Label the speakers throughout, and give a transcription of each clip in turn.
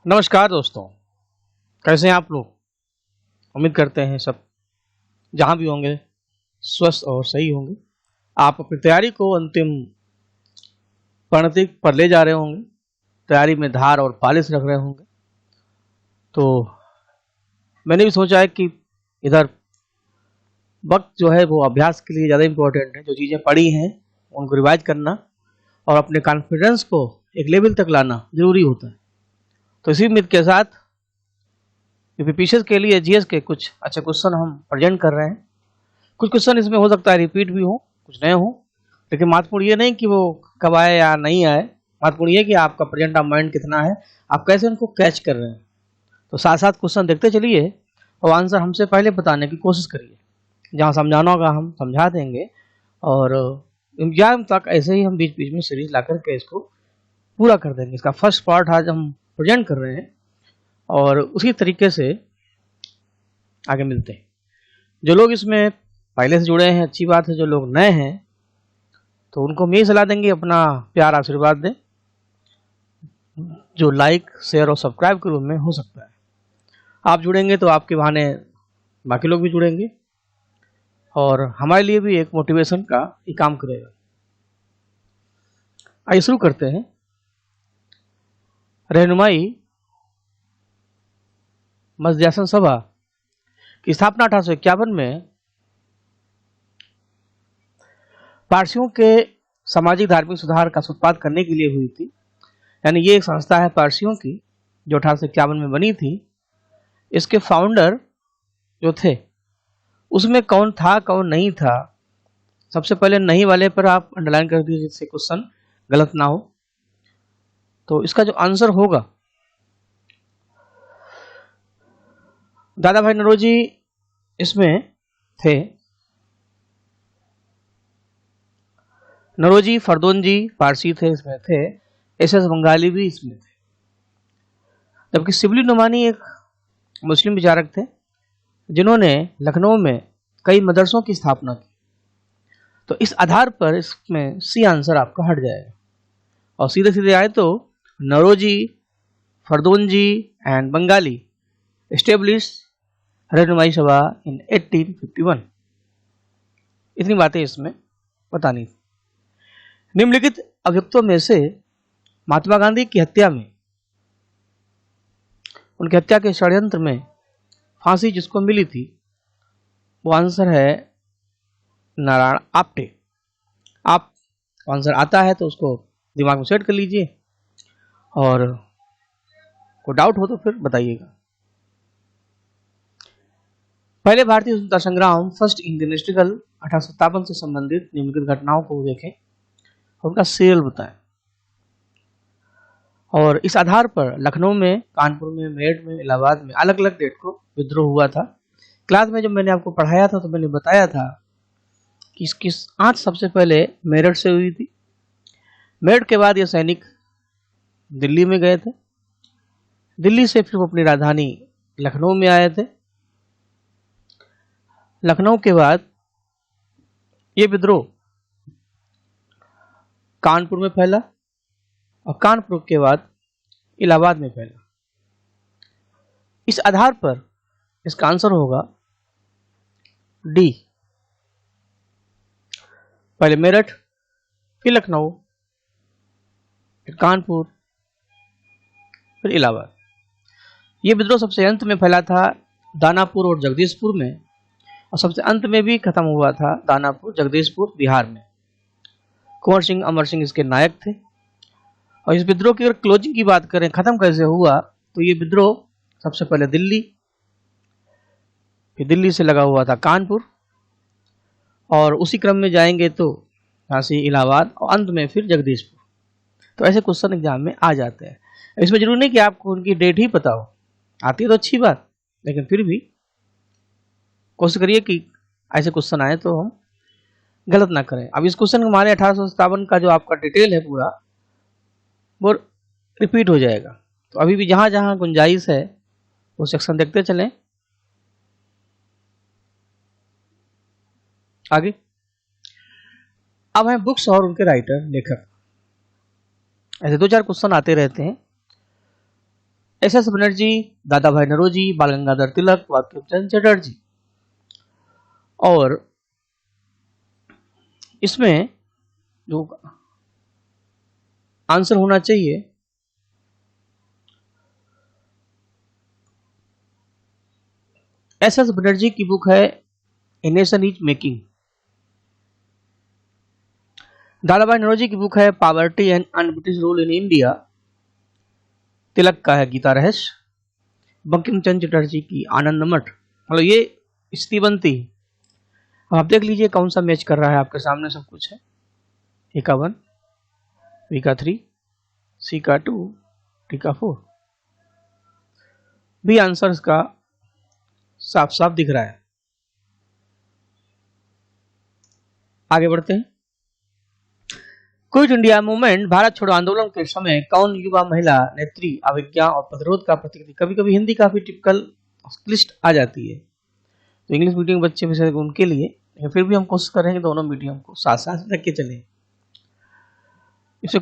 Speaker 1: नमस्कार दोस्तों, कैसे हैं आप लोग। उम्मीद करते हैं सब जहाँ भी होंगे स्वस्थ और सही होंगे। आप अपनी तैयारी को अंतिम परिणति पर ले जा रहे होंगे, तैयारी में धार और पालिश रख रहे होंगे। तो मैंने भी सोचा है कि इधर वक्त जो है वो अभ्यास के लिए ज़्यादा इम्पोर्टेंट है। जो चीज़ें पढ़ी हैं उनको रिवाइज करना और अपने कॉन्फिडेंस को एक लेवल तक लाना ज़रूरी होता है। तो इसी उम्मीद के साथ यूपीपीसीएस के लिए जीएस के कुछ अच्छे क्वेश्चन हम प्रेजेंट कर रहे हैं। कुछ क्वेश्चन इसमें हो सकता है रिपीट भी हो, कुछ नए हो, लेकिन महत्वपूर्ण ये नहीं कि वो कब आए या नहीं आए। महत्वपूर्ण ये कि आपका प्रेजेंट ऑफ माइंड कितना है, आप कैसे उनको कैच कर रहे हैं। तो साथ साथ क्वेश्चन देखते चलिए और आंसर हमसे पहले बताने की कोशिश करिए। जहाँ समझाना होगा हम समझा देंगे और एग्जाम तक ऐसे ही हम बीच बीच में सीरीज ला करके इसको पूरा कर देंगे। इसका फर्स्ट पार्ट आज हम प्रेजेंट कर रहे हैं और उसी तरीके से आगे मिलते हैं। जो लोग इसमें पहले से जुड़े हैं अच्छी बात है, जो लोग नए हैं तो उनको हम यही सलाह देंगे अपना प्यार आशीर्वाद दें, जो लाइक शेयर और सब्सक्राइब के रूप में हो सकता है। आप जुड़ेंगे तो आपके बहाने बाकी लोग भी जुड़ेंगे और हमारे लिए भी एक मोटिवेशन का ही काम करेगा। आइए शुरू करते हैं। रहनुमाई मजदयासन सभा की स्थापना 1851 में पारसियों के सामाजिक धार्मिक सुधार का सूत्रपात करने के लिए हुई थी। यानी ये एक संस्था है पारसियों की जो 1851 में बनी थी। इसके फाउंडर जो थे उसमें कौन था कौन नहीं था, सबसे पहले नहीं वाले पर आप अंडरलाइन कर दीजिए जिससे क्वेश्चन गलत ना हो। तो इसका जो आंसर होगा, दादा भाई नौरोजी इसमें थे। नौरोजी फरदोन जी पारसी थे, इसमें थे। एस बंगाली भी इसमें थे। जबकि शिबली नुमानी एक मुस्लिम विचारक थे जिन्होंने लखनऊ में कई मदरसों की स्थापना की। तो इस आधार पर इसमें सी आंसर आपका हट जाएगा और सीधे सीधे आए तो नौरोजी फरदोन जी एंड बंगाली एस्टेब्लिश रहनुमाई सभा इन 1851। इतनी बातें इसमें बतानी थी। निम्नलिखित अभियुक्तों में से महात्मा गांधी की हत्या में, उनकी हत्या के षड्यंत्र में फांसी जिसको मिली थी वो आंसर है नारायण आप्टे। आप आंसर आता है तो उसको दिमाग में सेट कर लीजिए और कोई डाउट हो तो फिर बताइएगा। पहले भारतीय स्वतंत्रता संग्राम फर्स्ट इंडियन स्ट्रगल 1857 से संबंधित निम्नलिखित घटनाओं को देखें और उनका सीरियल बताएं और इस आधार पर लखनऊ में, कानपुर में, मेरठ में, इलाहाबाद में अलग अलग डेट को विद्रोह हुआ था। क्लास में जब मैंने आपको पढ़ाया था तो मैंने बताया था कि इसकी आंच सबसे पहले मेरठ से हुई थी। मेरठ के बाद ये सैनिक दिल्ली में गए थे। दिल्ली से फिर वो अपनी राजधानी लखनऊ में आए थे। लखनऊ के बाद ये विद्रोह कानपुर में फैला और कानपुर के बाद इलाहाबाद में फैला। इस आधार पर इसका आंसर होगा डी। पहले मेरठ, फिर लखनऊ, फिर कानपुर, फिर इलाहाबाद। ये विद्रोह सबसे अंत में फैला था दानापुर और जगदीशपुर में और सबसे अंत में भी खत्म हुआ था दानापुर जगदीशपुर बिहार में। कुंवर सिंह, अमर सिंह इसके नायक थे। और इस विद्रोह की अगर क्लोजिंग की बात करें, खत्म कैसे हुआ, तो ये विद्रोह सबसे पहले दिल्ली, फिर दिल्ली से लगा हुआ था कानपुर और उसी क्रम में जाएंगे तो झांसी, इलाहाबाद और अंत में फिर जगदीशपुर। तो ऐसे क्वेश्चन एग्जाम में आ जाते हैं। इसमें जरूरी नहीं कि आपको उनकी डेट ही पता हो, आती है तो अच्छी बात, लेकिन फिर भी कोशिश करिए कि ऐसे क्वेश्चन आए तो हम गलत ना करें। अब इस क्वेश्चन को हमारे 1857 का जो आपका डिटेल है पूरा वो रिपीट हो जाएगा। तो अभी भी जहां जहां गुंजाइश है वो सेक्शन देखते चलें। आगे अब हैं बुक्स और उनके राइटर, लेखक। ऐसे दो चार क्वेश्चन आते रहते हैं। एस बनर्जी, दादा भाई नौरोजी, बाल गंगाधर तिलक, बंकिम चंद्र चटर्जी। और इसमें जो आंसर होना चाहिए एस बनर्जी की बुक है ए नेशन इज मेकिंग। दादा भाई नौरोजी की बुक है poverty and unBritish rule in India. Tilak का है गीता रहस्य। बंकिम चंद्र चटर्जी की आनंद मठ। मतलब ये स्थिति बनती। अब आप देख लीजिए कौन सा मैच कर रहा है, आपके सामने सब कुछ है। ए का 1, बी का 3, सी का 2, डी का 4। भी आंसर इसका साफ साफ दिख रहा है। आगे बढ़ते हैं। क्विट इंडिया मूवमेंट, भारत छोड़ो आंदोलन के समय कौन युवा महिला नेत्री अभिज्ञा और प्रतिरोध का प्रतीक थी? कभी कभी हिंदी काफी टिपिकल क्लिष्ट आ जाती है, तो इंग्लिश मीडियम बच्चे में से उनके लिए या फिर भी हम कोशिश करेंगे दोनों मीडियम को साथ साथ रख के चले। इसे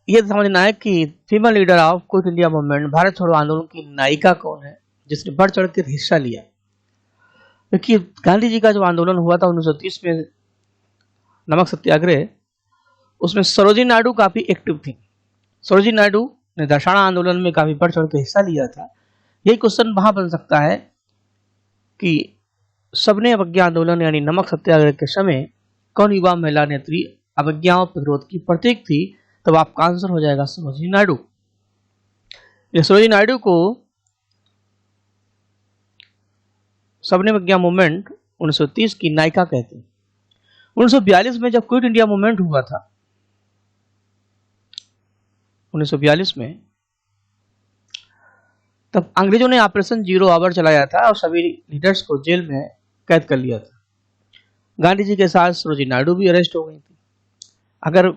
Speaker 1: ये समझना है कि female leader of Quit India movement, Bharat छोड़ो आंदोलन की नायिका कौन है जिसने बढ़ चढ़ कर हिस्सा लिया। क्योंकि गांधी जी का जो आंदोलन हुआ था 1930 में, नमक सत्याग्रह, उसमें सरोजिनी नायडू काफी एक्टिव थी। सरोजिनी नायडू ने दर्शाना आंदोलन में काफी बढ़ चढ़ के हिस्सा लिया था। यही क्वेश्चन वहां बन सकता है कि सबने अवज्ञा आंदोलन यानी नमक सत्याग्रह के समय कौन युवा महिला नेत्री अवज्ञा और प्रतिरोध की प्रतीक थी? तब आपका आंसर हो जाएगा सरोजिनी नायडू। सरोजिनी नायडू को सबने अवज्ञा मूवमेंट 1930 की नायिका कहते हैं। 1942 में जब क्विट इंडिया मूवमेंट हुआ था, 1942 में, तब अंग्रेजों ने ऑपरेशन जीरो आवर चलाया था और सभी लीडर्स को जेल में कैद कर लिया था। गांधी जी के साथ सरोजिनी नायडू भी अरेस्ट हो गई थी। अगर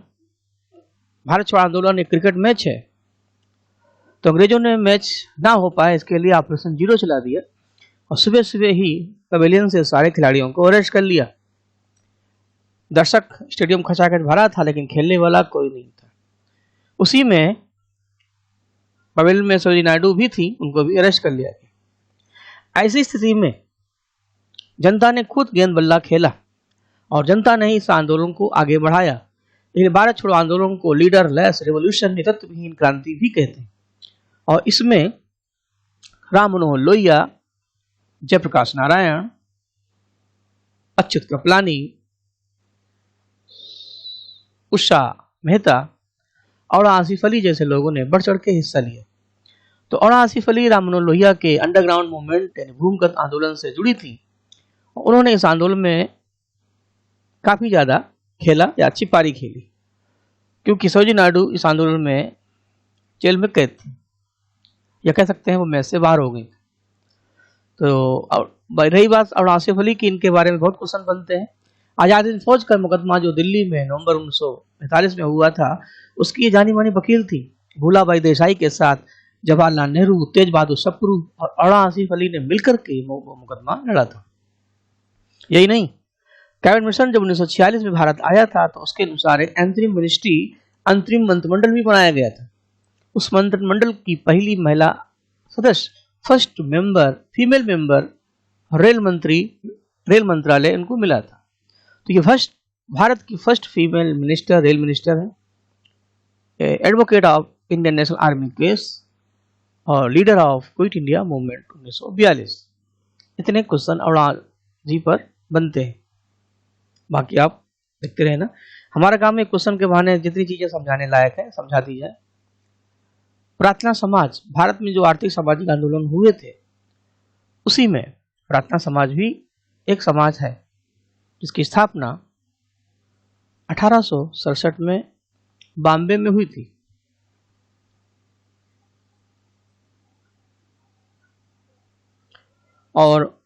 Speaker 1: भारत छोड़ो आंदोलन एक क्रिकेट मैच है तो अंग्रेजों ने मैच ना हो पाए इसके लिए ऑपरेशन जीरो चला दिया और सुबह सुबह ही पवेलियन से सारे खिलाड़ियों को अरेस्ट कर लिया। दर्शक स्टेडियम खचाखच भरा था लेकिन खेलने वाला कोई नहीं था। उसी में पवेलियन में सरोजिनी नायडू भी थी, उनको भी अरेस्ट कर लिया गया। ऐसी स्थिति में जनता ने खुद गेंद बल्ला खेला और जनता ने इस आंदोलन को आगे बढ़ाया। लेकिन भारत छोड़ो आंदोलन को लीडर लेस रेवोल्यूशन, नेतृत्वहीन क्रांति भी कहते हैं। और इसमें राम मनोहर लोहिया, जयप्रकाश नारायण, अच्युत कृपलानी, उषा मेहता और आसिफ अली जैसे लोगों ने बढ़ चढ़ के हिस्सा लिया। तो और आसिफ अली राम मनोहर लोहिया के अंडरग्राउंड मूवमेंट यानी भूमिगत आंदोलन से जुड़ी थी। उन्होंने इस आंदोलन में काफी ज्यादा खेला या अच्छी पारी खेली, क्योंकि सरोजिनी नायडू इस आंदोलन में जेल में कैद थी, या कह सकते हैं वो मैच से बाहर हो गई। तो रही बात और आसिफ अली की, इनके बारे में बहुत क्वेश्चन बनते हैं। आजाद हिंद फौज का मुकदमा जो दिल्ली में नवंबर 1945 में हुआ था, उसकी जानी मानी वकील थी भूलाबाई देसाई के साथ जवाहरलाल नेहरू, तेज बहादुर सप्रू और अड़ा आसिफ अली ने मिलकर के मुकदमा लड़ा था। यही नहीं, कैबिनेट मिशन जब 1946 में भारत आया था तो उसके अनुसार अंतरिम मिनिस्ट्री, अंतरिम मंत्रिमंडल भी बनाया गया था। उस मंत्रिमंडल की पहली महिला सदस्य, first member, female member, rail मंत्रालय इनको मिला था। तो ये भारत की first female minister, rail minister है, advocate of Indian National Army case और leader of Quit India Movement 1942। इतने क्वेश्चन और जी पर बनते हैं, बाकी आप देखते रहे ना। हमारा काम है क्वेश्चन के बहाने जितनी चीजें समझाने लायक है समझा दी जाए। प्रार्थना समाज, भारत में जो आर्थिक सामाजिक आंदोलन हुए थे उसी में प्रार्थना समाज भी एक समाज है जिसकी स्थापना 1867 में बॉम्बे में हुई थी। और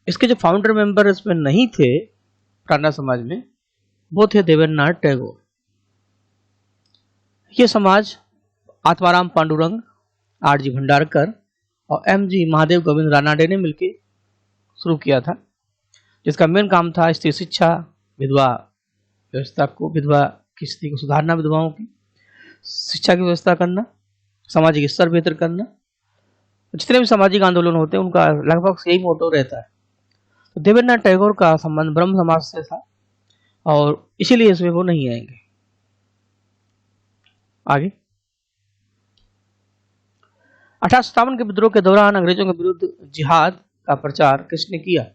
Speaker 1: इसके जो फाउंडर मेंबर इसमें नहीं थे प्रार्थना समाज में, वो थे देवेंद्रनाथ टैगोर। ये समाज आत्माराम पांडुरंग, आर.जी. भंडारकर और एम.जी. महादेव गोविंद रानाडे ने मिलकर शुरू किया था, जिसका मेन काम था स्त्री शिक्षा, विधवा व्यवस्था को, विधवा की स्थिति को सुधारना, विधवाओं की शिक्षा की व्यवस्था करना, सामाजिक स्तर बेहतर करना जितने भी सामाजिक आंदोलन होते हैं उनका लगभग यही मोटो रहता है। तो देवेंद्रनाथ टैगोर का संबंध ब्रह्म समाज से था और इसीलिए इसमें वो नहीं आएंगे। आगे 1857 के विद्रोह के दौरान अंग्रेजों के विरुद्ध जिहाद का प्रचार किसने किया?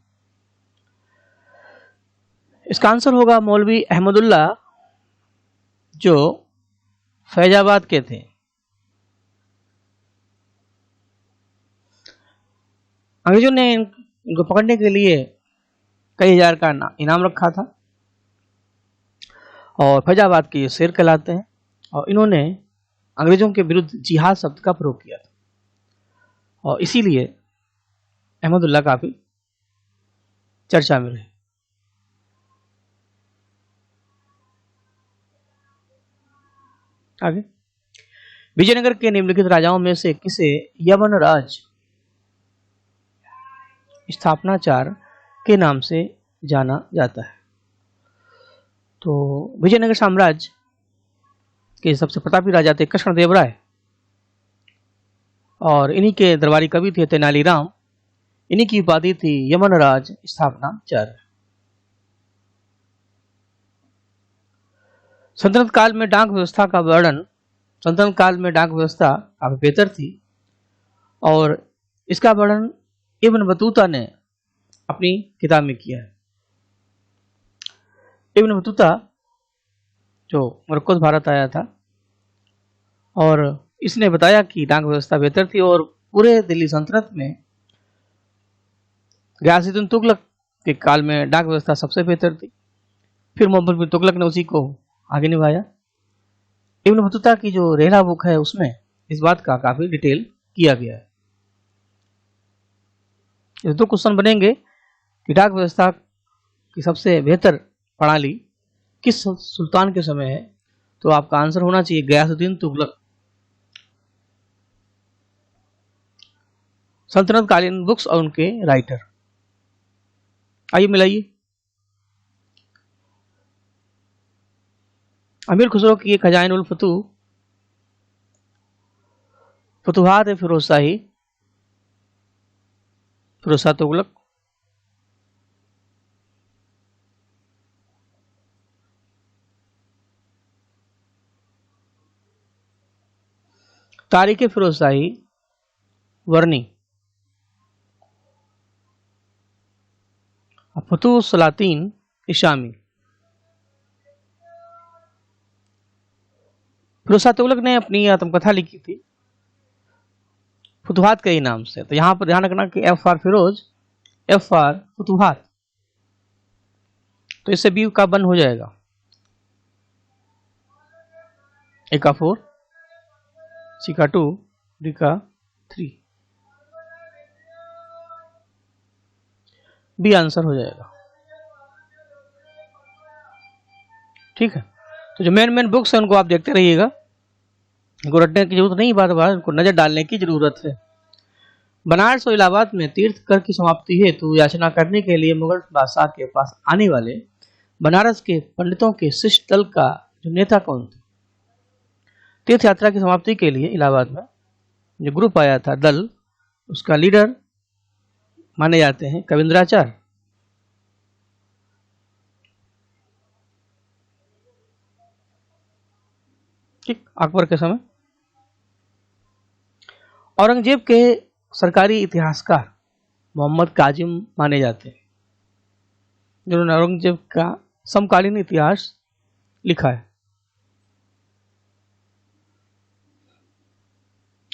Speaker 1: इसका आंसर होगा मौलवी अहमदुल्ला, जो फैजाबाद के थे। अंग्रेजों ने इनको पकड़ने के लिए कई हजार का इनाम रखा था और फैजाबाद के ये शेर कहलाते हैं और इन्होंने अंग्रेजों के विरुद्ध जिहाद शब्द का प्रयोग किया था और इसीलिए अहमदुल्ला काफी चर्चा में रहे। आगे विजयनगर के निम्नलिखित राजाओं में से किसे यवनराज स्थापनाचार्य के नाम से जाना जाता है? तो विजयनगर साम्राज्य के सबसे प्रतापी राजा थे कृष्णदेव राय और इन्हीं के दरबारी कवि थे तेनालीराम। इन्हीं की उपाधि थी यमनराज स्थापनाचार्य। सल्तनत काल में डाक व्यवस्था का वर्णन, सल्तनत काल में डाक व्यवस्था काफी बेहतर थी और इसका वर्णन इब्न बतूता ने अपनी किताब में किया है। इब्न बतूता जो मरकज भारत आया था और इसने बताया कि डाक व्यवस्था बेहतर थी और पूरे दिल्ली सल्तनत में गियासुद्दीन तुगलक के काल में डाक व्यवस्था सबसे बेहतर थी। फिर मोहम्मद बिन तुगलक ने उसी को आगे निभाया। इब्न बतूता की जो रेहला बुक है उसमें इस बात का काफी डिटेल किया गया है। इस दो क्वेश्चन बनेंगे कि डाक व्यवस्था की सबसे बेहतर प्रणाली किस सुल्तान के समय है, तो आपका आंसर होना चाहिए गियासुद्दीन तुगलक। सल्तनत कालीन बुक्स और उनके राइटर, आइए मिलाइए। अमीर खुसरो की खजाइन उल फतूह, फतुहात फिरोज शाही, फिरोज शाह तुगलक, तारीख फिरोज शाही वर्णी, फतूह सलातीन इशामी। फिरोज शाह तुगलक ने अपनी आत्मकथा लिखी थी फतुहात के ही नाम से। तो यहां पर ध्यान रखना कि F for Firoz, F for Fatuhat, तो इससे बी का बन हो जाएगा। ए का 4, सी का 2, डी का 3, बी आंसर हो जाएगा। ठीक है, तो जो मेन बुक्स है उनको आप देखते रहिएगा, इनको रटने की जरूरत नहीं, बार बार इनको नजर डालने की जरूरत है। बनारस और इलाहाबाद में तीर्थ कर की समाप्ति हेतु याचना करने के लिए मुगल बादशाह के पास आने वाले बनारस के पंडितों के शिष्ट दल का जो नेता कौन थे? तीर्थ यात्रा की समाप्ति के लिए इलाहाबाद में जो ग्रुप आया था, दल, उसका लीडर माने जाते हैं कविंद्राचार्य। ठीक, अकबर के समय औरंगजेब के सरकारी इतिहासकार मोहम्मद काजिम माने जाते हैं, जिन्होंने औरंगजेब का समकालीन इतिहास लिखा है।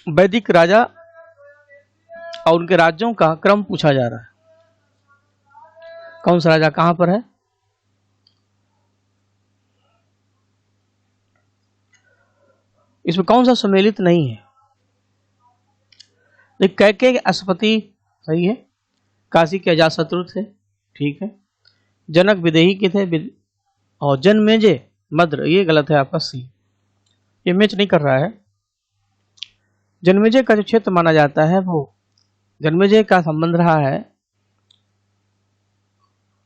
Speaker 1: वैदिक राजा और उनके राज्यों का क्रम पूछा जा रहा है। कौन सा राजा कहां पर है? इसमें कौन सा सम्मिलित नहीं है? कैके अश्वपति सही है, काशी के अजातशत्रु थे, ठीक है, जनक विदेही के थे और जनमेजय मद्र, ये गलत है आपका सी, ये मैच नहीं कर रहा है। जनमेजय का जो क्षेत्र माना जाता है वो जनमेजय का संबंध रहा है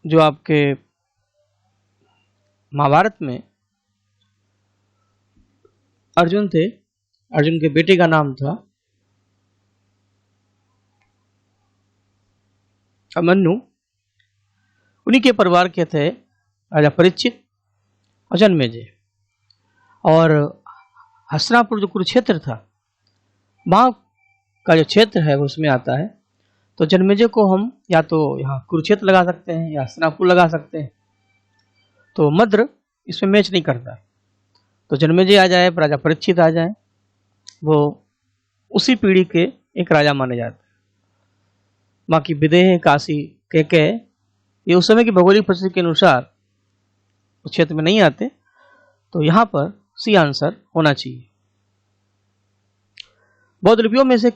Speaker 1: जो आपके महाभारत में अर्जुन थे, अर्जुन के बेटे का नाम था अभिमन्यु, उन्हीं के परिवार के थे राजा परीक्षित और जन्मेजय। और हस्तिनापुर जो कुरुक्षेत्र था, वहाँ का जो क्षेत्र है वो उसमें आता है। तो जन्मेजय को हम या तो यहाँ कुरुक्षेत्र लगा सकते हैं या हस्तिनापुर लगा सकते हैं। तो मद्र इसमें मैच नहीं करता। तो जन्मेजय आ जाए, राजा परीक्षित आ जाए, वो उसी पीढ़ी के एक राजा माने जाते हैं। बाकी विदेह, काशी, कैकेय ये उस समय की भौगोलिक परिस्थिति के अनुसार उस क्षेत्र में नहीं आते। तो यहाँ पर सी आंसर होना चाहिए। बौद्ध लिपियों में से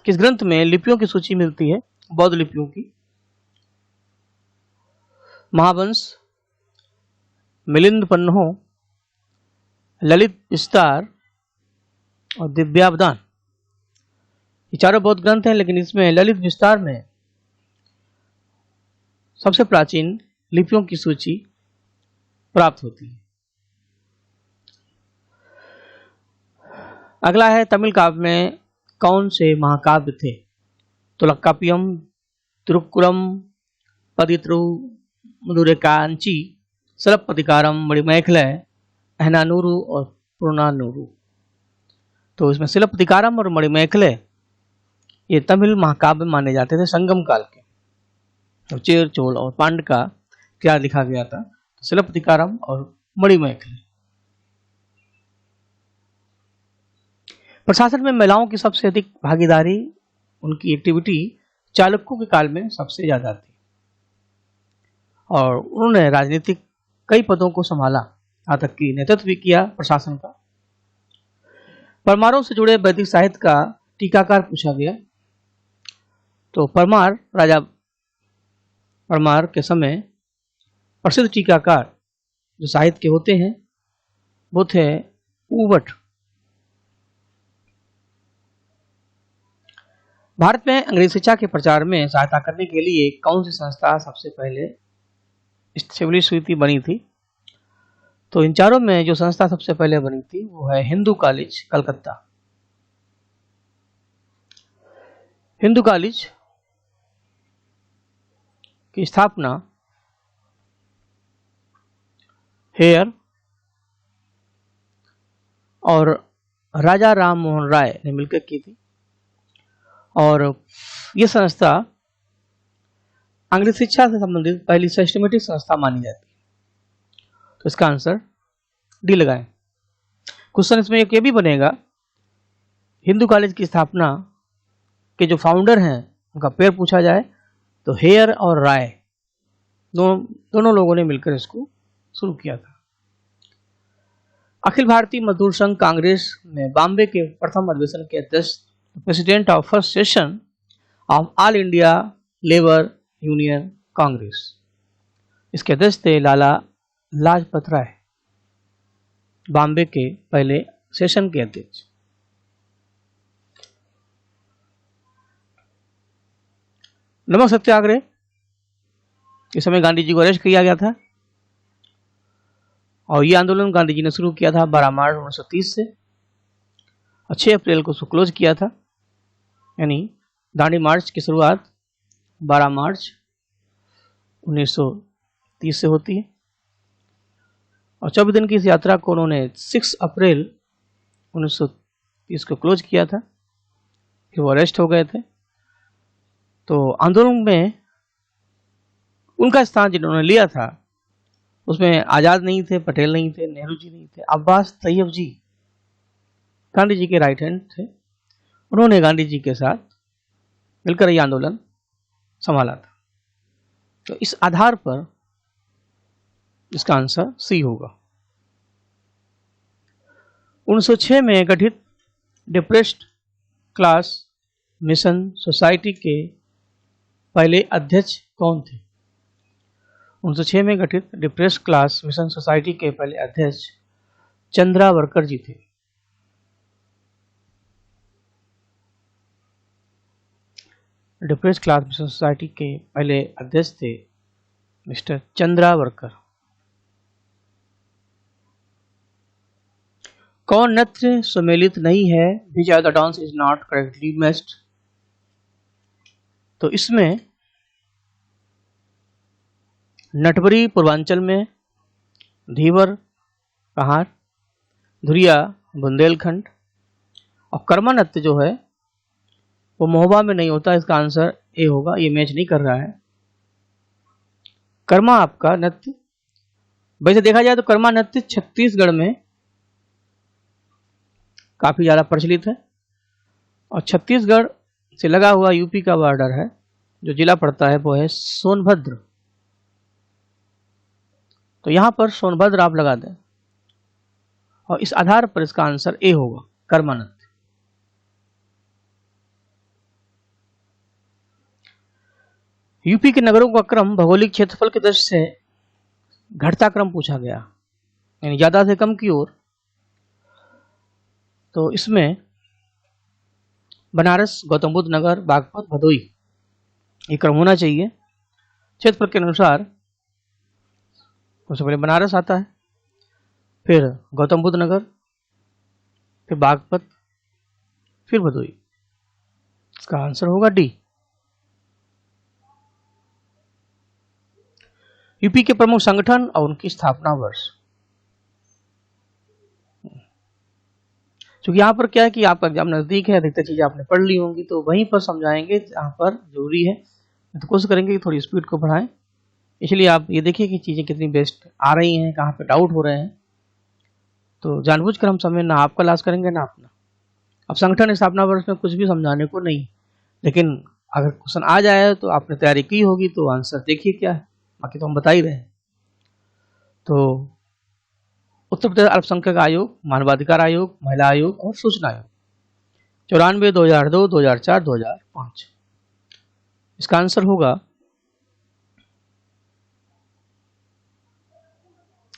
Speaker 1: किस ग्रंथ में लिपियों की सूची मिलती है? बौद्ध लिपियों की महावंश, मिलिंद पन्नों, ललित विस्तार और दिव्यावदान, ये चारों बौद्ध ग्रंथ हैं। लेकिन इसमें ललित विस्तार में सबसे प्राचीन लिपियों की सूची प्राप्त होती है। अगला है तमिल काव्य में कौन से महाकाव्य थे? तुलक्कापियम, तिरुक्कुरम, पदित्रु, मधुरेकांची, सिलप्पदिकारम, मणिमेखलय, अहनानूरू और पुरनानूरू। तो इसमें सिलप्पदिकारम और मणिमेखलय ये तमिल महाकाव्य माने जाते थे संगम काल के। तो चेर, चोल और पांड का क्या लिखा गया था? सिलप्पदिकारम और मणिमेखलय। प्रशासन में महिलाओं की सबसे अधिक भागीदारी, उनकी एक्टिविटी चालुक्यों के काल में सबसे ज्यादा थी और उन्होंने राजनीतिक कई पदों को संभाला, यहाँ तक कि नेतृत्व भी किया प्रशासन का। परमारों से जुड़े वैदिक साहित्य का टीकाकार पूछा गया। तो परमार, राजा परमार के समय प्रसिद्ध टीकाकार जो साहित्य के होते हैं वो थे ऊवट। भारत में अंग्रेजी शिक्षा के प्रचार में सहायता करने के लिए कौन सी संस्था सबसे पहले स्टेब्लिश हुई थी, बनी थी? तो इन चारों में जो संस्था सबसे पहले बनी थी वो है हिंदू कॉलेज, कलकत्ता। हिंदू कॉलेज की स्थापना हेयर और राजा राम मोहन राय ने मिलकर की थी और यह संस्था अंग्रेजी शिक्षा से संबंधित पहली सिस्टमेटिक संस्था मानी जाती है। तो इसका आंसर डी लगाएं। क्वेश्चन इसमें एक ये भी बनेगा, हिंदू कॉलेज की स्थापना के जो फाउंडर हैं उनका पेड़ पूछा जाए तो हेयर और राय दोनों लोगों ने मिलकर इसको शुरू किया था। अखिल भारतीय मजदूर संघ कांग्रेस में बॉम्बे के प्रथम अधिवेशन के अध्यक्ष, president of first session of all India labour union Congress, इसके अध्यक्ष थे लाला लाजपत राय, बॉम्बे के पहले सेशन के अध्यक्ष। नमक सत्याग्रह, इस समय गांधी जी को अरेस्ट किया गया था और यह आंदोलन गांधी जी ने शुरू किया था 12 मार्च 1930 से और 6 अप्रैल को उसको क्लोज किया था। यानी दांडी मार्च की शुरुआत 12 मार्च 1930 से होती है और 24 दिन की इस यात्रा को उन्होंने 6 अप्रैल 1930 को क्लोज किया था। फिर वो अरेस्ट हो गए थे। तो आंदोलन में उनका स्थान जिन्होंने लिया था उसमें आज़ाद नहीं थे, पटेल नहीं थे, नेहरू जी नहीं थे, अब्बास तैयब जी गांधी जी के राइट हैंड थे। उन्होंने गांधी जी के साथ मिलकर ये आंदोलन संभाला था। तो इस आधार पर इसका आंसर सी होगा। 1906 में गठित डिप्रेस्ड क्लास मिशन सोसाइटी के पहले अध्यक्ष कौन थे? 1906 में गठित डिप्रेस्ड क्लास मिशन सोसाइटी के पहले अध्यक्ष चंद्रावरकर जी थे। डिप्रेस्ड क्लास मिशन सोसाइटी के पहले अध्यक्ष थे मिस्टर चंद्रावरकर। कौन नृत्य सुमेलित नहीं है? Which are the dance is not correctly matched? तो इसमें नटबरी पूर्वांचल में, धीवर कहार, धुरिया बुंदेलखंड, और कर्मा नृत्य जो है वो महोबा में नहीं होता। इसका आंसर ए होगा, ये मैच नहीं कर रहा है। कर्मा आपका नृत्य, वैसे देखा जाए तो कर्मा नृत्य छत्तीसगढ़ में काफी ज्यादा प्रचलित है, और छत्तीसगढ़ से लगा हुआ यूपी का बॉर्डर है, जो जिला पड़ता है वो है सोनभद्र। तो यहां पर सोनभद्र आप लगा दें, और इस आधार पर इसका आंसर ए होगा, कर्मा नृत्य। यूपी के नगरों का क्रम भौगोलिक क्षेत्रफल की दृष्टि से घटता क्रम पूछा गया, यानी ज्यादा से कम की ओर। तो इसमें बनारस, गौतम बुद्ध नगर, बागपत, भदोई, ये क्रम होना चाहिए। क्षेत्रफल के अनुसार सबसे पहले बनारस आता है, फिर गौतम बुद्ध नगर, फिर बागपत, फिर भदोई। इसका आंसर होगा डी। यूपी के प्रमुख संगठन और उनकी स्थापना वर्ष। क्योंकि यहाँ पर क्या है कि आपका एग्जाम नजदीक है, अधिकतर चीजें आपने पढ़ ली होंगी, तो वहीं पर समझाएंगे जहाँ पर जरूरी है। तो कोशिश करेंगे कि थोड़ी स्पीड को बढ़ाएं, इसलिए आप ये देखिए कि चीजें कितनी बेस्ट आ रही हैं, कहाँ पे डाउट हो रहे हैं। तो जानबूझकर हम समय ना आपका लॉस करेंगे ना अपना। अब संगठन स्थापना वर्ष में कुछ भी समझाने को नहीं, लेकिन अगर क्वेश्चन आ जाए तो आपने तैयारी की होगी तो आंसर देखिए क्या है, बाकी तो हम बता ही रहे हैं। तो उत्तर प्रदेश अल्पसंख्यक आयोग, मानवाधिकार आयोग, महिला आयोग और सूचना आयोग 94, 2002, 2004, 2005। इसका आंसर होगा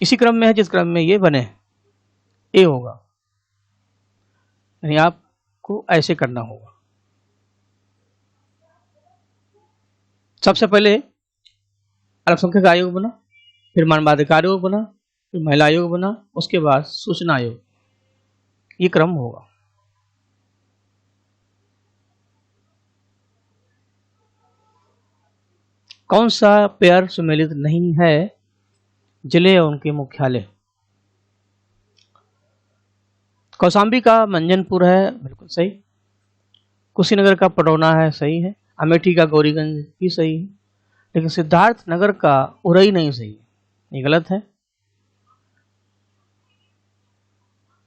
Speaker 1: इसी क्रम में है जिस क्रम में ये बने, ए होगा। यानी आपको ऐसे करना होगा, सबसे पहले अल्पसंख्यक आयोग बना, फिर मानवाधिकार आयोग बना, फिर महिला आयोग बना, उसके बाद सूचना आयोग, ये क्रम होगा। कौन सा पेयर सुमेलित नहीं है? जिले और उनके मुख्यालय। कौशाम्बी का मंजनपुर है, बिल्कुल सही। कुशीनगर का पटौना है, सही है। अमेठी का गौरीगंज भी सही है, लेकिन सिद्धार्थ नगर का उरई नहीं सही है, ये गलत है।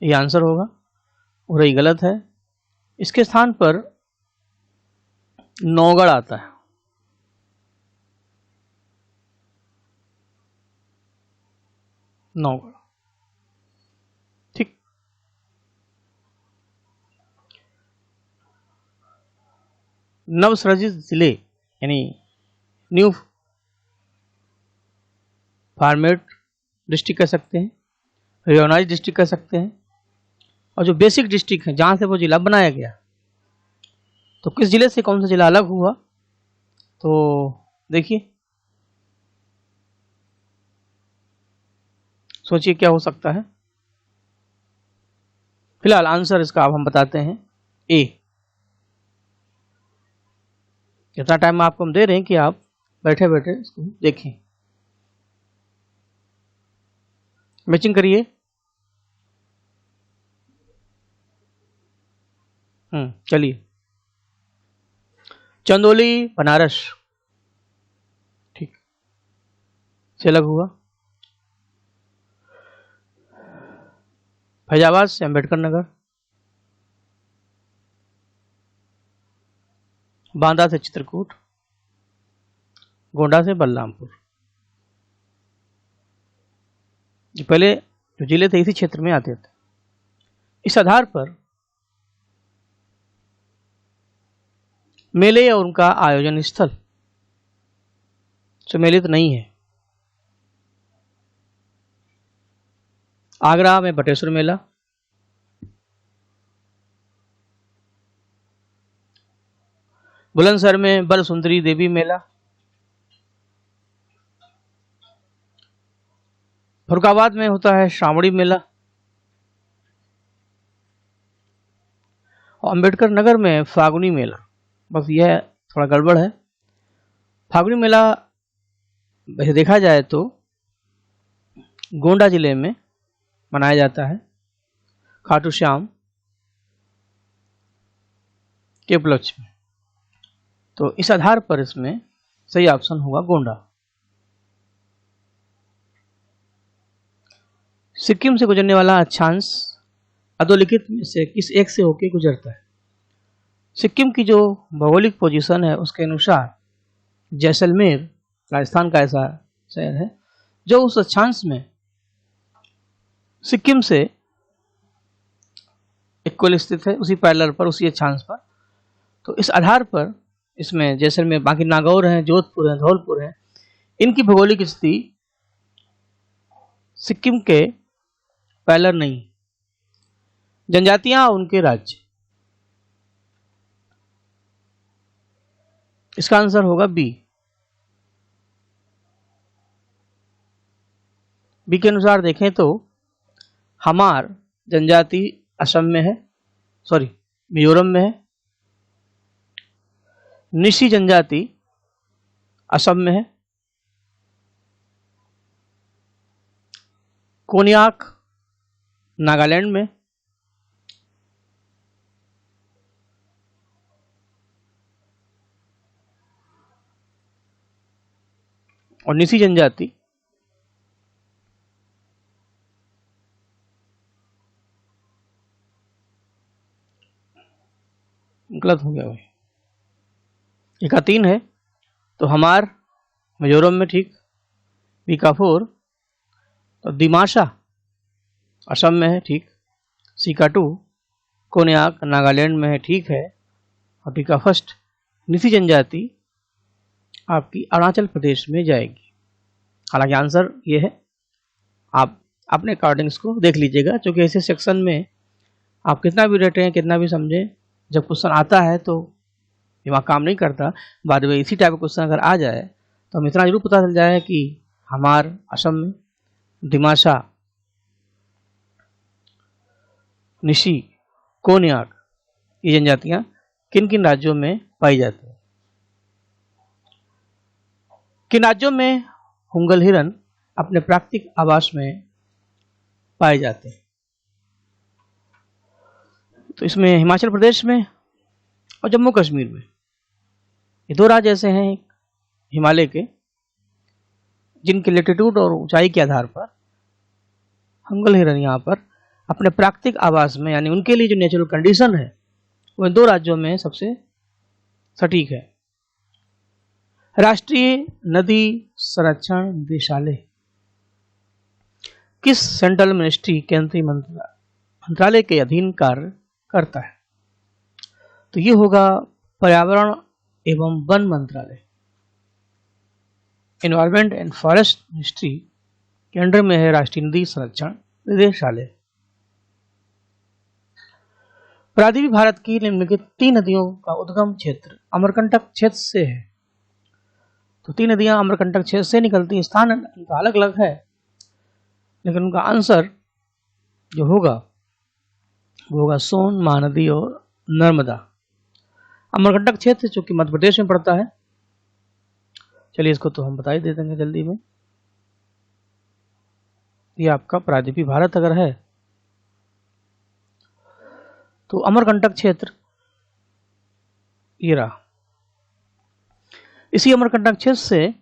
Speaker 1: ये आंसर होगा, उरई गलत है। इसके स्थान पर नौगढ़ आता है। नौगढ़, ठीक। नवसृजित जिले यानी न्यू फॉर्मेट डिस्ट्रिक्ट कह सकते हैं, रियोनाइज डिस्ट्रिक्ट कह सकते हैं, और जो बेसिक डिस्ट्रिक्ट है जहां से वो जिला बनाया गया। तो किस जिले से कौन सा जिला अलग हुआ, तो देखिए, सोचिए क्या हो सकता है। फिलहाल आंसर इसका अब हम बताते हैं, ए। इतना टाइम आपको हम दे रहे हैं कि आप बैठे बैठे इसको देखें, मैचिंग करिए। चलिए, चंदौली बनारस, ठीक से अलग हुआ। फैजाबाद से अंबेडकर नगर, बांदा से चित्रकूट, गोंडा से बलरामपुर। पहले जो जिले थे इसी क्षेत्र में आते थे। इस आधार पर मेले और उनका आयोजन स्थल सुमेलित नहीं है। आगरा में बटेश्वर मेला, बुलंदशहर में बल सुंदरी देवी मेला, फरुखाबाद में होता है श्रावणी मेला, और अंबेडकर नगर में फागुनी मेला। बस यह थोड़ा गड़बड़ है, फाल्गुनी मेला वैसे देखा जाए तो गोंडा जिले में मनाया जाता है खाटू श्याम के उपलक्ष्य में। तो इस आधार पर इसमें सही ऑप्शन होगा गोंडा। सिक्किम से गुजरने वाला अक्षांश अधोलिखित में से किस एक से होकर गुजरता है? सिक्किम की जो भौगोलिक पोजीशन है उसके अनुसार जैसलमेर राजस्थान का ऐसा शहर है जो उस अक्षांश में सिक्किम से इक्वल स्थित है, उसी पैरेलल पर, उसी अक्षांश पर। तो इस आधार पर इसमें जैसलमेर, बाकी नागौर है, जोधपुर है, धौलपुर है, इनकी भौगोलिक स्थिति सिक्किम के पैरेलल नहीं। जनजातियां उनके राज्य, इसका आंसर होगा बी। बी के अनुसार देखें तो हमार जनजाति असम में है, सॉरी मिजोरम में है। निशी जनजाति असम में है। कोन्याक नागालैंड में। और निसी जनजाति गलत हो गया भाई, इका 3 है। तो हमार मिजोरम में ठीक, बीकापुर तो दिमाशा असम में है ठीक, सीकाटू कोन्याक नागालैंड में है ठीक है, और टीका फर्स्ट निसी जनजाति आपकी अरुणाचल प्रदेश में जाएगी। हालांकि आंसर ये है, आप अपने अकॉर्डिंग इसको देख लीजिएगा, क्योंकि ऐसे सेक्शन में आप कितना भी रटें, कितना भी समझें, जब क्वेश्चन आता है तो दिमाग काम नहीं करता। बाद में इसी टाइप का क्वेश्चन अगर आ जाए तो हम इतना जरूर पता चल जाए कि हमार असम में, दिमाशा, निशी, कोन्याक ये जनजातियां किन किन राज्यों में पाई जाती हैं। किन राज्यों में हुंगल हिरन अपने प्राकृतिक आवास में पाए जाते हैं? तो इसमें हिमाचल प्रदेश में और जम्मू कश्मीर में, ये 2 राज्य ऐसे हैं हिमालय के जिनके लेटीट्यूड और ऊंचाई के आधार पर हुंगल हिरन यहाँ पर अपने प्राकृतिक आवास में, यानी उनके लिए जो नेचुरल कंडीशन है वो इन 2 राज्यों में सबसे सटीक है। राष्ट्रीय नदी संरक्षण निदेशालय किस सेंट्रल मिनिस्ट्री, केंद्रीय मंत्रालय के अधीन कार्य करता है? तो ये होगा पर्यावरण एवं वन मंत्रालय, एनवायरमेंट एंड फॉरेस्ट मिनिस्ट्री के अंडर में है राष्ट्रीय नदी संरक्षण निदेशालय। प्रायद्वीपीय भारत की निम्नलिखित 3 नदियों का उद्गम क्षेत्र अमरकंटक क्षेत्र से है। तो 3 नदियां अमरकंटक क्षेत्र से निकलती हैं, स्थान उनका अलग अलग है, लेकिन उनका आंसर जो होगा वो होगा सोन, महानदी और नर्मदा। अमरकंटक क्षेत्र जो कि मध्य प्रदेश में पड़ता है, चलिए इसको तो हम बता ही दे देंगे जल्दी में। ये आपका प्रायद्वीपीय भारत अगर है तो अमरकंटक क्षेत्र ये रहा। इसी अमरकंटक क्षेत्र से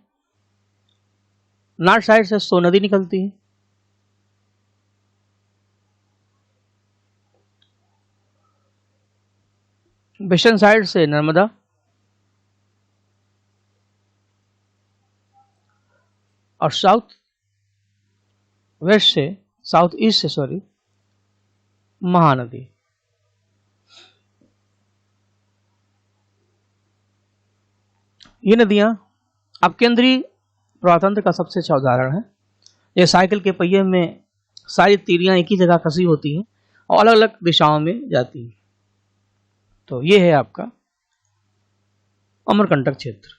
Speaker 1: नॉर्थ साइड से सोन नदी निकलती है, वेस्टर्न साइड से नर्मदा, और साउथ वेस्ट से, साउथ ईस्ट से सॉरी, महानदी। ये नदियां अब केंद्रीय प्रवाहतंत्र का सबसे अच्छा उदाहरण है। ये साइकिल के पहिए में सारी तीरियां एक ही जगह कसी होती हैं और अलग अलग दिशाओं में जाती हैं। तो ये है आपका अमरकंटक क्षेत्र।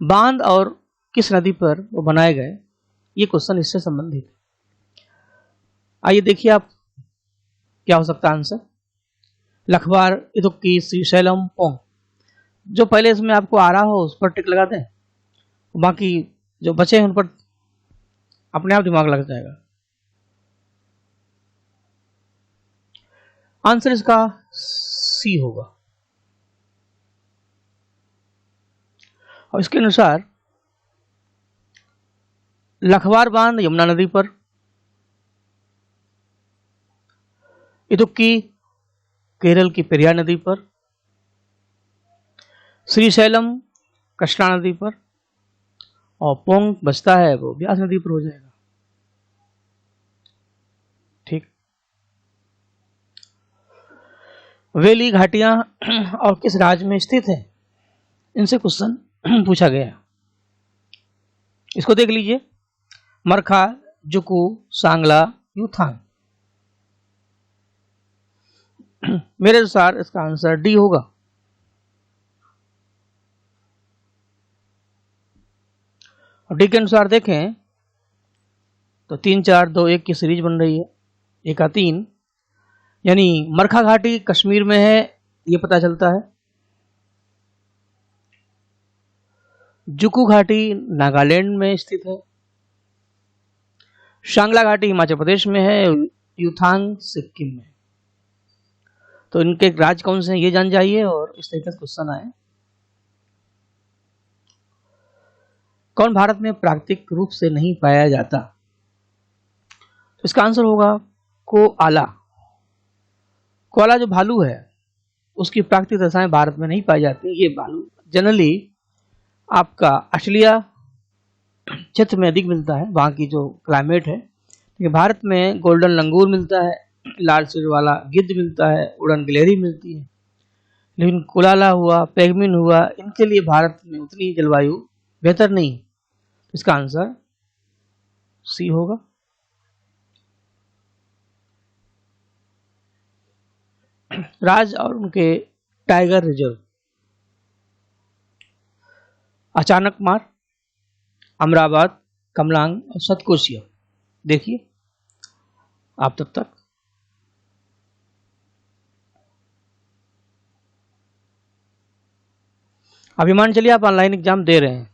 Speaker 1: बांध और किस नदी पर वो बनाए गए, ये क्वेश्चन इससे संबंधित है। आइए देखिए आप क्या हो सकता है आंसर। लखवार, इदुक्की, श्रीशैलम, पोंग। जो पहले इसमें आपको आ रहा हो उस पर टिक लगा दें, बाकी जो बचे हैं उन पर अपने आप दिमाग लग जाएगा। आंसर इसका सी होगा। और इसके अनुसार लखवार बांध यमुना नदी पर, इदुक्की केरल की पेरियार नदी पर, श्रीशैलम कृष्णा नदी पर, और पोंग बचता है वो ब्यास नदी पर हो जाएगा। ठीक। वेली घाटियां और किस राज्य में स्थित है, इनसे क्वेश्चन पूछा गया। इसको देख लीजिए, मरखा, जुकू, सांगला, यूथांग। मेरे अनुसार इसका आंसर डी होगा। और डी के अनुसार देखें तो 3 4 2 1 की सीरीज बन रही है, 1-3, यानी मरखा घाटी कश्मीर में है, ये पता चलता है। जुकू घाटी नागालैंड में स्थित है। सांगला घाटी हिमाचल प्रदेश में है। यूथांग सिक्किम में। तो इनके राज्य कौन से हैं ये जान जाइए और इस तरीके से क्वेश्चन आए। कौन भारत में प्राकृतिक रूप से नहीं पाया जाता, तो इसका आंसर होगा कोआला। कोआला जो भालू है उसकी प्राकृतिक दशाएं भारत में नहीं पाई जाती। ये भालू जनरली आपका ऑस्ट्रेलिया क्षेत्र में अधिक मिलता है, वहाँ की जो क्लाइमेट है। लेकिन भारत में गोल्डन लंगूर मिलता है, लाल सिर वाला गिद्ध मिलता है, उड़न गिलहरी मिलती है। लेकिन कोलाला हुआ, पेगमिन हुआ, इनके लिए भारत में उतनी जलवायु बेहतर नहीं। इसका आंसर सी होगा। राज्य और उनके टाइगर रिजर्व, अचानक मार, अमराबाद, कमलांग और सतकोशिया। देखिए आप तब तक अभी मान चलिए आप ऑनलाइन एग्जाम दे रहे हैं,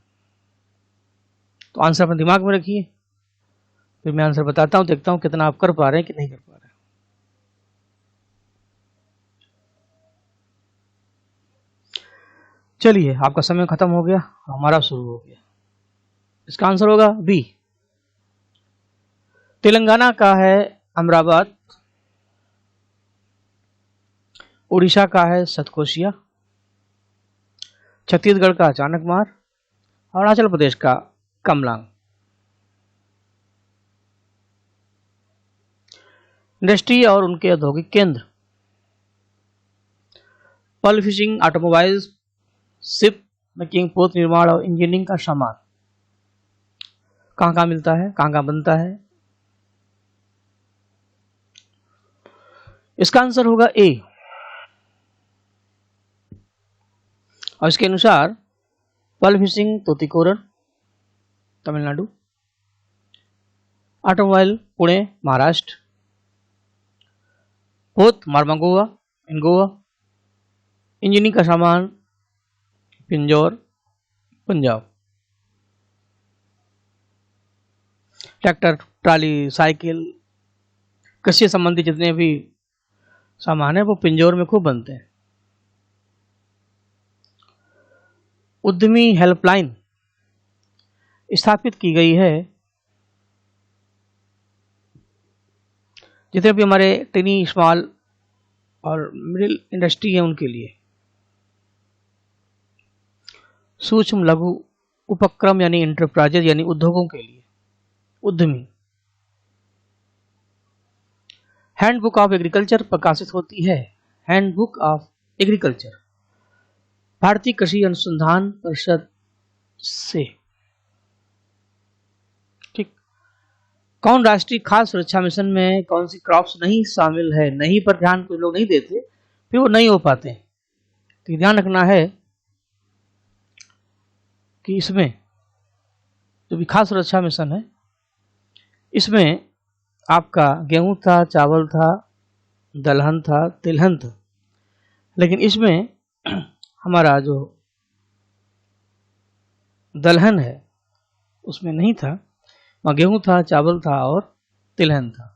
Speaker 1: तो आंसर अपने दिमाग में रखिए, फिर मैं आंसर बताता हूं, देखता हूं कितना आप कर पा रहे हैं कि नहीं कर पा रहे हैं। चलिए आपका समय खत्म हो गया, हमारा शुरू हो गया। इसका आंसर होगा बी। तेलंगाना का है अमराबाद, उड़ीसा का है सतकोशिया, छत्तीसगढ़ का अचानक मार, अरुणाचल प्रदेश का कमलांग। इंडस्ट्री और उनके औद्योगिक केंद्र, pearl fishing, automobiles, ship making, पोत निर्माण और इंजीनियरिंग का सामान कहाँ कहाँ मिलता है, कहाँ कहाँ बनता है। इसका आंसर होगा ए। और इसके अनुसार pearl fishing Tuticorin Tamil Nadu, automobile Pune Maharashtra, पोत मारमागोवा इन गोवा, इंजीनियरिंग का सामान Pinjore Punjab. Tractor, trolley, cycle, कृषि संबंधी जितने भी सामान है वो पिंजौर में खूब बनते हैं। उद्यमी हेल्पलाइन स्थापित की गई है जितने भी हमारे टिनी, स्मॉल और मिडिल इंडस्ट्री है उनके लिए। सूक्ष्म लघु उपक्रम यानी इंटरप्राइजेज यानी उद्योगों के लिए उद्यमी। हैंडबुक ऑफ एग्रीकल्चर प्रकाशित होती है, हैंडबुक ऑफ एग्रीकल्चर भारतीय कृषि अनुसंधान परिषद से। ठीक। कौन राष्ट्रीय खाद्य सुरक्षा मिशन में कौन सी क्रॉप्स नहीं शामिल है, नहीं पर ध्यान कुछ लोग नहीं देते, फिर वो नहीं हो पाते। तो ध्यान रखना है कि इसमें जो भी खाद्य सुरक्षा मिशन है इसमें आपका गेहूं था, चावल था, दलहन था, तिलहन था, लेकिन इसमें हमारा जो दलहन है उसमें नहीं था, वहाँ गेहूं था, चावल था और तिलहन था।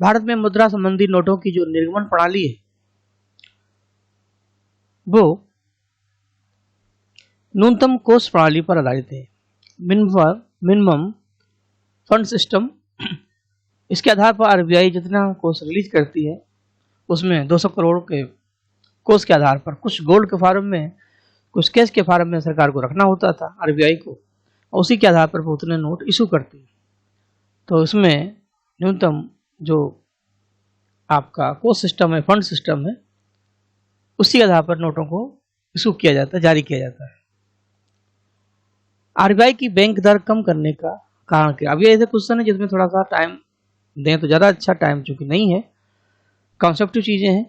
Speaker 1: भारत में मुद्रा संबंधी नोटों की जो निर्गमन प्रणाली है वो न्यूनतम कोष प्रणाली पर आधारित है। मिनिमम फंड सिस्टम, इसके आधार पर आरबीआई जितना कोष रिलीज करती है उसमें 200 करोड़ के कोष के आधार पर कुछ गोल्ड के फार्म में, कुछ कैश के फार्म में सरकार को रखना होता था आरबीआई को, और उसी के आधार पर वो उतने नोट इशू करती है। तो इसमें न्यूनतम जो आपका कोष सिस्टम है, फंड सिस्टम है, उसी के आधार पर नोटों को इशू किया जाता है, जारी किया जाता है। आरबीआई की बैंक दर कम करने का कारण क्या? अब ये ऐसे क्वेश्चन है जिसमें थोड़ा सा टाइम दें तो ज़्यादा अच्छा, टाइम चूंकि नहीं है, कॉन्सेप्टिव चीज़ें हैं।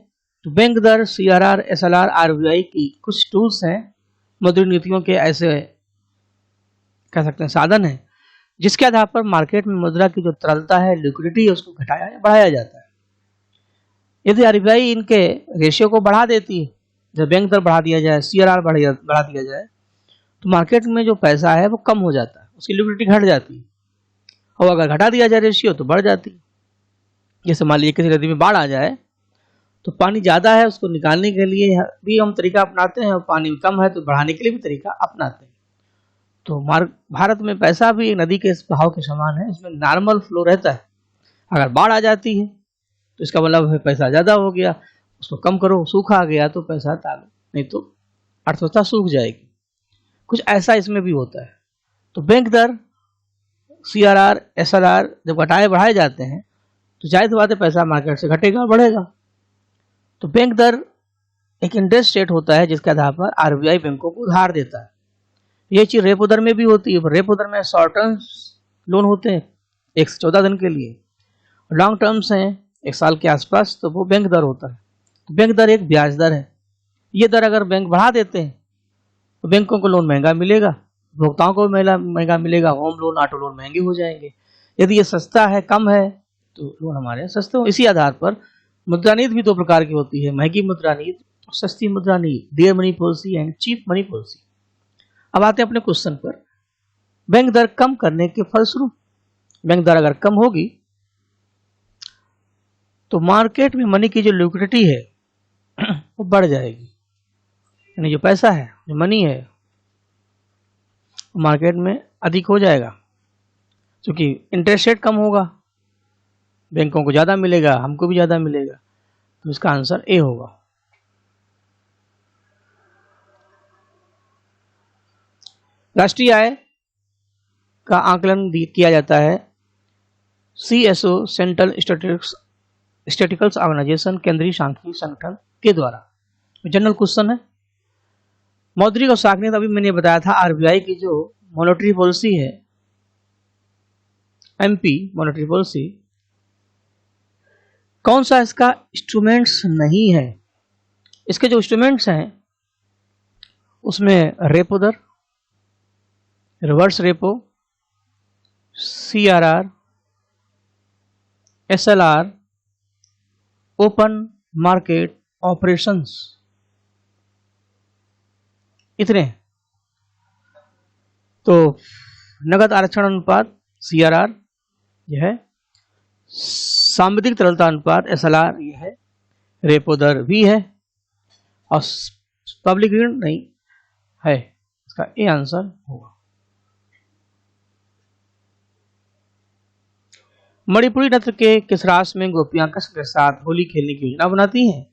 Speaker 1: तो बैंक दर, सीआरआर, एसएलआर आरबीआई की कुछ टूल्स हैं, मौद्रिक नीतियों के ऐसे कह सकते हैं साधन है जिसके आधार पर मार्केट में मुद्रा की जो तरलता है, लिक्विडिटी है, उसको घटाया या बढ़ाया जाता है। यदि आरबीआई इनके रेशियो को बढ़ा देती है, जब बैंक दर बढ़ा दिया जाए, सीआरआर बढ़ा दिया जाए, तो मार्केट में जो पैसा है वो कम हो जाता है, उसकी लिक्विडिटी घट जाती है। और अगर घटा दिया जाए रेशियो तो बढ़ जाती है। जैसे मान लीजिए किसी नदी में बाढ़ आ जाए तो पानी ज़्यादा है, उसको निकालने के लिए भी हम तरीका अपनाते हैं, और पानी कम है तो बढ़ाने के लिए भी तरीका अपनाते हैं। तो भारत में पैसा भी एक नदी के बहाव के समान है, इसमें नॉर्मल फ्लो रहता है। अगर बाढ़ आ जाती है तो इसका मतलब है पैसा ज़्यादा हो गया, उसको कम करो, सूखा आ गया तो पैसा टालो, नहीं तो अर्थव्यवस्था सूख जाएगी। कुछ ऐसा इसमें भी होता है। तो बैंक दर, सीआरआर, एसएलआर जब घटाए बढ़ाए जाते हैं तो जाहिर सी बात है पैसा मार्केट से घटेगा, बढ़ेगा। तो बैंक दर एक इंटरेस्ट रेट होता है जिसके आधार पर आरबीआई बैंकों को उधार देता है। ये चीज रेपो दर में भी होती है। रेपो दर में शॉर्ट टर्म लोन होते हैं 1 से 14 दिन के लिए, लॉन्ग टर्म्स हैं 1 साल के आसपास, तो वो बैंक दर होता है। तो बैंक दर एक ब्याज दर है। ये दर अगर बैंक बढ़ा देते हैं तो बैंकों को लोन महंगा मिलेगा, उपभोक्ताओं को महंगा मिलेगा, होम लोन, ऑटो लोन महंगे हो जाएंगे। यदि ये सस्ता है, कम है, तो लोन हमारे सस्ते हो। इसी आधार पर मुद्रा नीति भी 2 प्रकार की होती है, महंगी मुद्रा नीति, सस्ती मुद्रा नीति, dear money policy and cheap money policy. अब आते हैं अपने क्वेश्चन पर। बैंक दर कम करने के फलस्वरूप, बैंक दर अगर कम होगी तो मार्केट में मनी की जो लिक्विडिटी है वो बढ़ जाएगी, यानी जो पैसा है, जो मनी है, मार्केट में अधिक हो जाएगा। क्योंकि इंटरेस्ट रेट कम होगा, बैंकों को ज़्यादा मिलेगा, हमको भी ज़्यादा मिलेगा। तो इसका आंसर ए होगा। राष्ट्रीय आय का आकलन किया जाता है सीएसओ, सेंट्रल स्टैटिस्टिकल ऑर्गेनाइजेशन, केंद्रीय सांख्यिकी संगठन के द्वारा। जनरल क्वेश्चन है। मौद्रिक और साख नीति, अभी मैंने बताया था आरबीआई की जो मॉनेटरी पॉलिसी है, एमपी मॉनेटरी पॉलिसी, कौन सा इसका इंस्ट्रूमेंट्स नहीं है? इसके जो इंस्ट्रूमेंट्स हैं उसमें रेपो दर, reverse repo, CRR, SLR, open market operations, इतने। तो नगद आरक्षण अनुपात सीआरआर यह है, सांविधिक तरलता अनुपात एसएलआर यह है, रेपो दर भी है, और पब्लिक ऋण नहीं है। इसका ए आंसर होगा। मणिपुरी नृत्य के किस रास में गोपियां कृष्ण के साथ होली खेलने की योजना बनाती हैं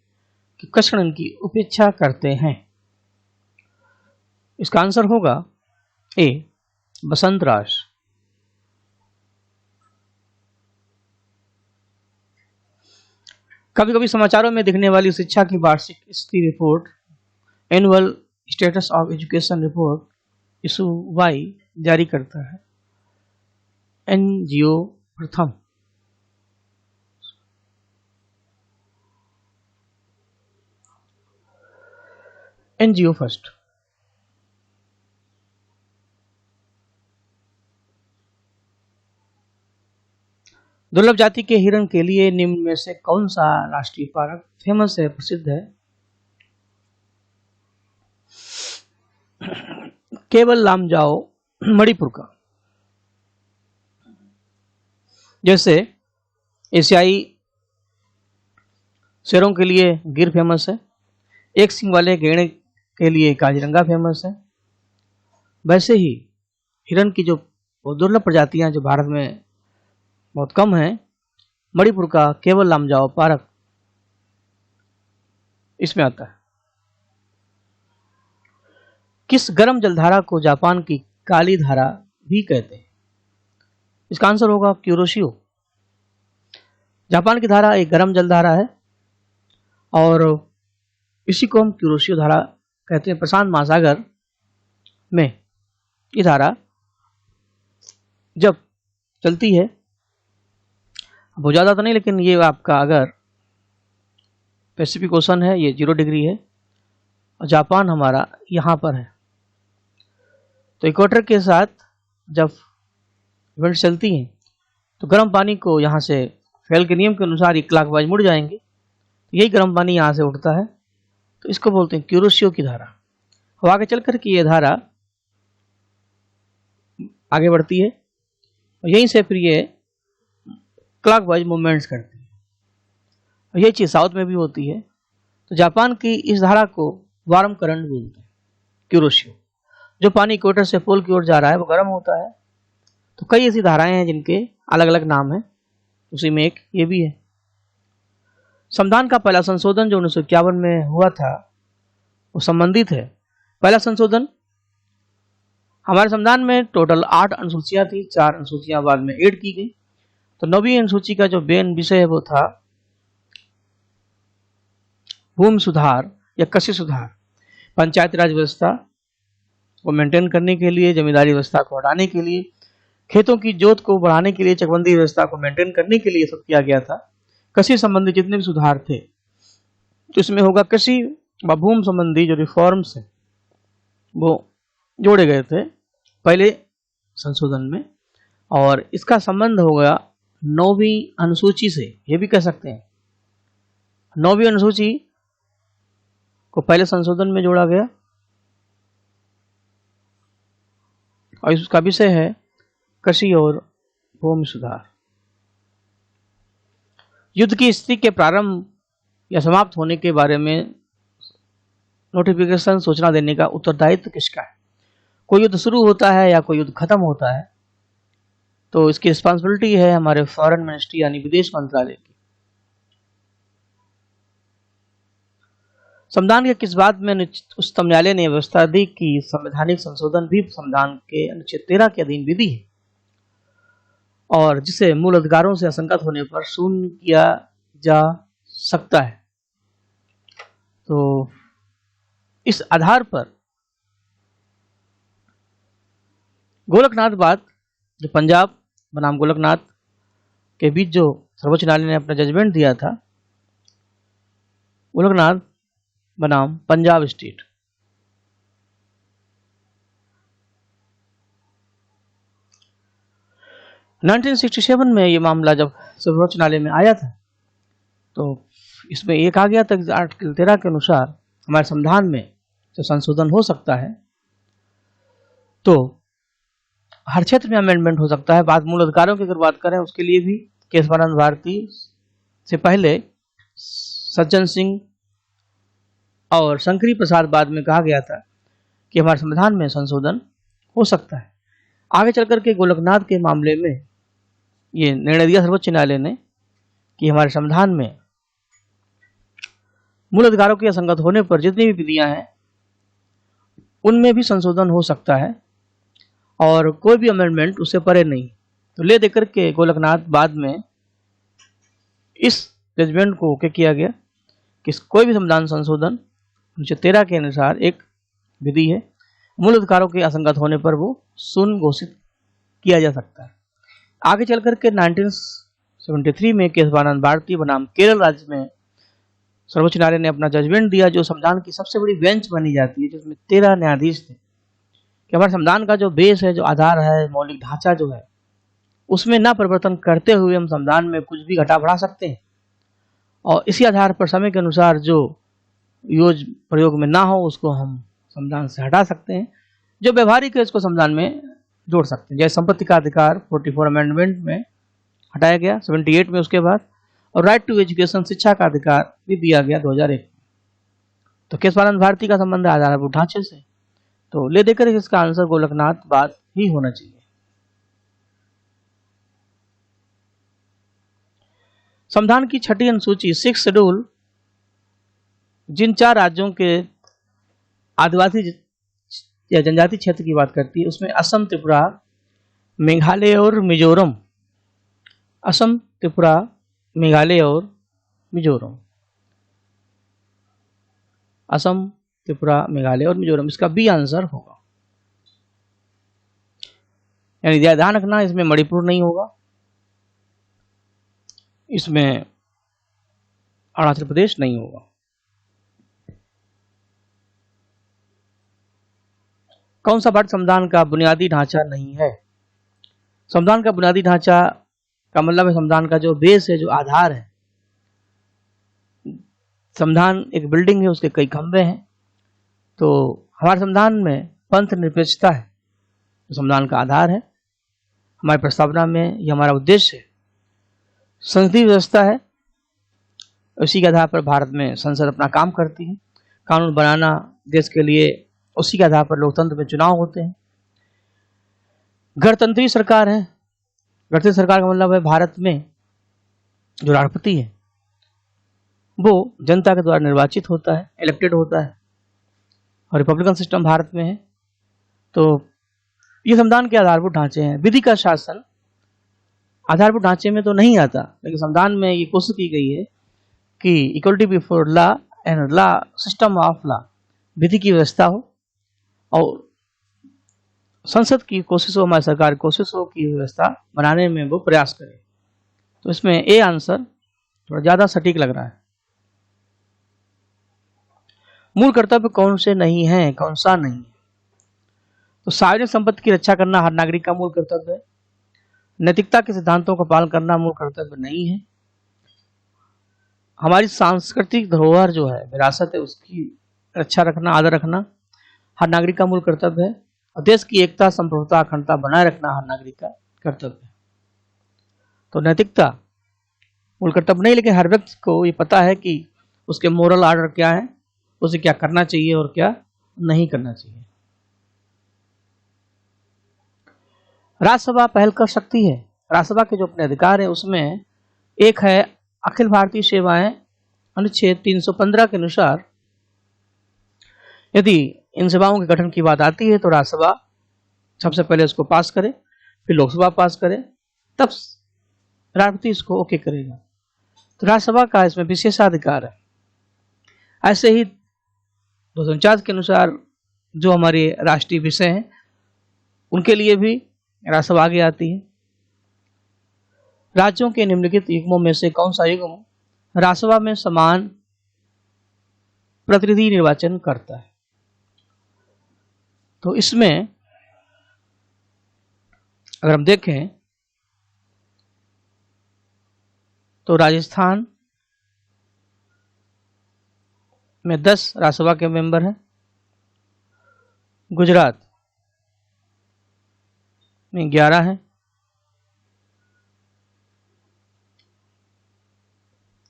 Speaker 1: कि कृष्ण उनकी उपेक्षा करते हैं? इसका आंसर होगा ए, बसंत रास। कभी कभी समाचारों में दिखने वाली शिक्षा की वार्षिक स्थिति report, annual status of education report, issue by जारी करता है एनजीओ प्रथम। NGO first. दुर्लभ जाति के हिरण के लिए निम्न में से कौन सा राष्ट्रीय पार्क फेमस है, प्रसिद्ध है? केवल लामजाओ मणिपुर का। जैसे एशियाई शेरों के लिए गिर फेमस है, एक सिंग वाले गैंडे के लिए काजीरंगा फेमस है, वैसे ही हिरण की जो दुर्लभ प्रजातियां जो भारत में बहुत कम है, मणिपुर का केवल लामजाओ पार्क इसमें आता है। किस गर्म जलधारा को जापान की काली धारा भी कहते हैं? इसका आंसर होगा क्यूरोशियो। जापान की धारा एक गर्म जलधारा है और इसी को हम क्यूरोशियो धारा कहते हैं। प्रशांत महासागर में ये धारा जब चलती है, बहुत ज़्यादा तो नहीं, लेकिन ये आपका अगर पैसिफिक ओशन है, ये 0 डिग्री है और जापान हमारा यहाँ पर है, तो इक्वेटर के साथ जब विंड चलती हैं तो गर्म पानी को यहाँ से फेल के नियम के अनुसार ये क्लॉकवाइज मुड़ जाएंगे, यही गर्म पानी यहाँ से उठता है, तो इसको बोलते हैं क्यूरोशियो की धारा। अब आगे चल कर के ये धारा आगे बढ़ती है और यहीं से फिर ये क्लॉकवाइज मूवमेंट्स करती है और ये चीज़ साउथ में भी होती है। तो जापान की इस धारा को वार्म करंट बोलते हैं, क्यूरोशियो। जो पानी इक्वेटर से पोल की ओर जा रहा है वो गर्म होता है। तो कई ऐसी धाराएं हैं जिनके अलग अलग नाम हैं, उसी में एक ये भी है। संविधान का पहला संशोधन जो 1951 में हुआ था वो संबंधित है। पहला संशोधन, हमारे संविधान में टोटल 8 अनुसूचियां थी, 4 अनुसूचियां बाद में ऐड की गई। तो 9वीं अनुसूची का जो मेन विषय है वो था भूमि सुधार या कृषि सुधार। पंचायती राज व्यवस्था को मेंटेन करने के लिए, जमींदारी व्यवस्था को हटाने के लिए, खेतों की जोत को बढ़ाने के लिए, चकबंदी व्यवस्था को मेंटेन करने के लिए सब किया गया था। कृषि संबंधी जितने भी सुधार थे, तो इसमें होगा कृषि व भूमि संबंधी जो रिफॉर्म्स है वो जोड़े गए थे पहले संशोधन में, और इसका संबंध होगा 9वीं अनुसूची से। ये भी कह सकते हैं 9वीं अनुसूची को पहले संशोधन में जोड़ा गया और इसका विषय है कृषि और भूमि सुधार। युद्ध की स्थिति के प्रारंभ या समाप्त होने के बारे में नोटिफिकेशन सूचना देने का उत्तरदायित्व किसका है? कोई युद्ध शुरू होता है या कोई युद्ध खत्म होता है तो इसकी रिस्पॉन्सिबिलिटी है हमारे फॉरेन मिनिस्ट्री यानी विदेश मंत्रालय की। संविधान के किस बात में उच्चतम न्यायालय ने व्यवस्था दी कि संवैधानिक संशोधन भी संविधान के अनुच्छेद 13 के अधीन विधि है और जिसे मूल अधिकारों से असंगत होने पर शून्य किया जा सकता है। तो इस आधार पर गोलकनाथ बात, जो पंजाब बनाम गोलकनाथ के बीच जो सर्वोच्च न्यायालय ने अपना जजमेंट दिया था, गोलकनाथ बनाम पंजाब स्टेट, नाइनटीन 1967 में ये मामला जब सर्वोच्च न्यायालय में आया था तो इसमें ये कहा गया था कि आर्टिकल 13 के अनुसार हमारे संविधान में जो संशोधन हो सकता है तो हर क्षेत्र में अमेंडमेंट हो सकता है। बात मूल अधिकारों की अगर बात करें उसके लिए भी केशवानंद भारती से पहले सज्जन सिंह और शंकरी प्रसाद बाद में कहा गया था कि हमारे संविधान में संशोधन हो सकता है। आगे चल करके गोलकनाथ के मामले में ये निर्णय दिया सर्वोच्च न्यायालय ने कि हमारे संविधान में मूल अधिकारों के असंगत होने पर जितनी भी विधियां हैं उनमें भी संशोधन हो सकता है और कोई भी अमेंडमेंट उससे परे नहीं। तो ले देकर के गोलकनाथ बाद में इस जजमेंट को ओके किया गया कि कोई भी संविधान संशोधन अनुच्छेद 13 के अनुसार एक विधि है, मूल अधिकारों के असंगत होने पर वो शून्य घोषित किया जा सकता है। आगे चल करके 1973 में केशवानंद भारती बनाम केरल राज्य में सर्वोच्च न्यायालय ने अपना जजमेंट दिया, जो संविधान की सबसे बड़ी बेंच बनी जाती है, जिसमें 13 न्यायाधीश थे, कि हमारे संविधान का जो बेस है, जो आधार है, मौलिक ढांचा जो है, उसमें ना परिवर्तन करते हुए हम संविधान में कुछ भी घटा बढ़ा सकते हैं, और इसी आधार पर समय के अनुसार जो योज प्रयोग में ना हो उसको हम संविधान से हटा सकते हैं। जो व्यवहारिक है उसको संविधान में जोड़ सकते हैं। जैसे संपत्ति का अधिकार 44 अमेंडमेंट में हटाया गया 78 में, उसके बाद, और राइट टू एजुकेशन शिक्षा का अधिकार भी दिया गया 2001 में। तो केशवानंद भारती का संबंध आधारभूत ढांचे से, तो ले देकर इसका आंसर गोलकनाथ बाद ही होना चाहिए। संविधान की छठी अनुसूची 6 शेड्यूल जिन 4 राज्यों के आदिवासी या जनजाति क्षेत्र की बात करती है, उसमें असम, त्रिपुरा, मेघालय और मिजोरम। असम, त्रिपुरा, मेघालय और मिजोरम। असम, त्रिपुरा, मेघालय और मिजोरम, इसका बी आंसर होगा। यानी ध्यान रखना, इसमें मणिपुर नहीं होगा, इसमें अरुणाचल प्रदेश नहीं होगा। कौन सा भारत संविधान का बुनियादी ढांचा नहीं है? संविधान का बुनियादी ढांचा का मतलब है संविधान का जो बेस है, जो आधार है। संविधान एक बिल्डिंग है, उसके कई खंभे हैं। तो हमारे संविधान में पंथ निरपेक्षता है, जो संविधान का आधार है। हमारी प्रस्तावना में यह हमारा उद्देश्य है। संसदीय व्यवस्था है, उसी के आधार पर भारत में संसद अपना काम करती है। कानून बनाना देश के लिए, उसी के आधार पर लोकतंत्र में चुनाव होते हैं। गणतंत्रीय सरकार है। गणतंत्री सरकार का मतलब है भारत में जो राष्ट्रपति है वो जनता के द्वारा निर्वाचित होता है, इलेक्टेड होता है, और रिपब्लिकन सिस्टम भारत में है। तो ये संविधान के आधारभूत ढांचे हैं। विधि का शासन आधारभूत ढांचे में तो नहीं आता, लेकिन संविधान में ये कोशिश की गई है कि equality before law and law, system of law, विधि की व्यवस्था हो, और संसद की कोशिश हो, हमारी सरकार की कोशिश हो कि व्यवस्था बनाने में वो प्रयास करे। तो इसमें ए आंसर थोड़ा ज्यादा सटीक लग रहा है। मूल कर्तव्य कौन से नहीं है, कौन सा नहीं है? तो सार्वजनिक संपत्ति की रक्षा करना हर नागरिक का मूल कर्तव्य है। नैतिकता के सिद्धांतों का पालन करना मूल कर्तव्य नहीं है। हमारी सांस्कृतिक धरोहर जो है, विरासत है, उसकी रक्षा रखना, आदर रखना हर नागरिक का मूल कर्तव्य है। और देश की एकता, संप्रभुता, अखंडता बनाए रखना हर नागरिक का कर्तव्य है। तो नैतिकता मूल कर्तव्य नहीं, लेकिन हर व्यक्ति को ये पता है कि उसके मोरल ऑर्डर क्या है, उसे क्या करना चाहिए और क्या नहीं करना चाहिए। राज्यसभा पहल कर सकती है। राज्यसभा के जो अपने अधिकार है उसमें एक है अखिल भारतीय सेवाएं, अनुच्छेद 315 के अनुसार यदि इन सेवाओं के गठन की बात आती है तो राज्यसभा सबसे पहले उसको पास करे, फिर लोकसभा पास करे, तब राष्ट्रपति इसको ओके करेगा। तो राज्यसभा का इसमें विशेषाधिकार है। ऐसे ही 249 के अनुसार जो हमारे राष्ट्रीय विषय हैं उनके लिए भी राज्यसभा आगे आती है। राज्यों के निम्नलिखित युग्मों में से कौन सा युग्म राज्यसभा में समान प्रतिनिधि निर्वाचन करता है? तो इसमें अगर हम देखें तो राजस्थान में 10 राज्यसभा के मेंबर हैं, गुजरात में 11 हैं,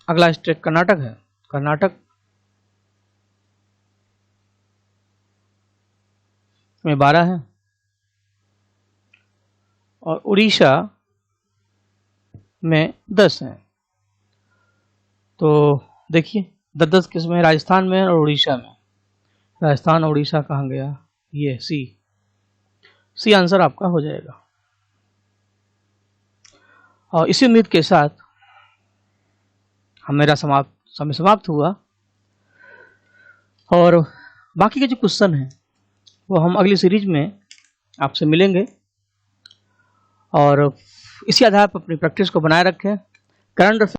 Speaker 1: अगला स्टेट कर्नाटक है, कर्नाटक में 12 है, और उड़ीसा में 10 हैं। तो देखिए 10-10 किस्में राजस्थान में और उड़ीसा में। राजस्थान और उड़ीसा कहाँ गया? ये सी आंसर आपका हो जाएगा। और इसी उम्मीद के साथ मेरा समय समाप्त हुआ, और बाकी के जो क्वेश्चन हैं वो हम अगली सीरीज में आपसे मिलेंगे, और इसी आधार पर अपनी प्रैक्टिस को बनाए रखें। करंट